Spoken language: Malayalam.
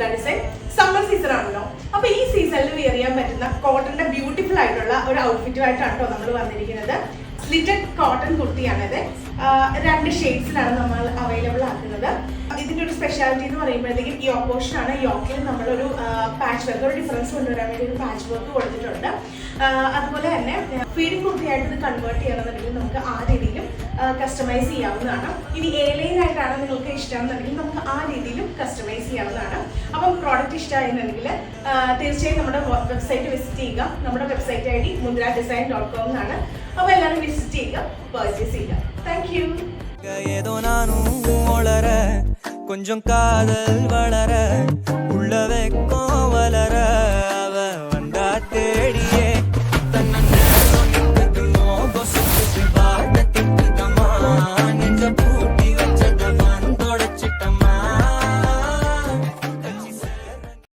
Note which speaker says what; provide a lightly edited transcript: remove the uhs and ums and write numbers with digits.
Speaker 1: മുദ്ര ഡിസൈൻ. സമ്മർ സീസൺ ആണല്ലോ, അപ്പൊ ഈ സീസണിൽ വെയർ ചെയ്യാൻ പറ്റുന്ന കോട്ടന്റെ ബ്യൂട്ടിഫുൾ ആയിട്ടുള്ള ഒരു ഔട്ട്ഫിറ്റുമായിട്ടാണ് കേട്ടോ നമ്മൾ വന്നിരിക്കുന്നത്. Slitted cotton കുർത്തിയാണിത്. 2 ഷെയ്ഡ്സിലാണ് നമ്മൾ അവൈലബിൾ ആക്കുന്നത്. ഇതിന്റെ ഒരു സ്പെഷ്യാലിറ്റി എന്ന് പറയുമ്പോഴത്തേക്കും ഈ ഓപ്പോഷൻ ആണ്. യോക്കിൽ നമ്മളൊരു പാച്ച് വർക്ക്, ഒരു ഡിഫറൻസ് കൊണ്ടുവരാൻ വേണ്ടി ഒരു പാച്ച് വർക്ക് കൊടുത്തിട്ടുണ്ട്. അതുപോലെ തന്നെ ഫീഡിംഗ് കുർത്തിയായിട്ട് ഇത് കൺവേർട്ട് ചെയ്യണമെന്നുണ്ടെങ്കിൽ നമുക്ക് ആ രീതിയിലും കസ്റ്റമൈസ് ചെയ്യാവുന്നതാണ്. ഇനി എയർലൈനായിട്ടാണ് നിങ്ങൾക്ക് ഇഷ്ടമാണെന്നുണ്ടെങ്കിൽ നമുക്ക് ആ രീതിയിലും കസ്റ്റമൈസ് ചെയ്യാവുന്നതാണ്. അപ്പം പ്രോഡക്റ്റ് ഇഷ്ടമായിരുന്നെങ്കിൽ തീർച്ചയായും നമ്മുടെ വെബ്സൈറ്റ് വിസിറ്റ് ചെയ്യുക. നമ്മുടെ വെബ്സൈറ്റ് ID mudradesign.com എന്നാണ്. അപ്പോൾ എല്ലാവരും വിസിറ്റ് ചെയ്യുക, പർച്ചേസ് ചെയ്യുക. Thank you.
Speaker 2: ஏதோ நானும் கொஞ்சம் காதல் வளர உள்ள வெக்கம் வளர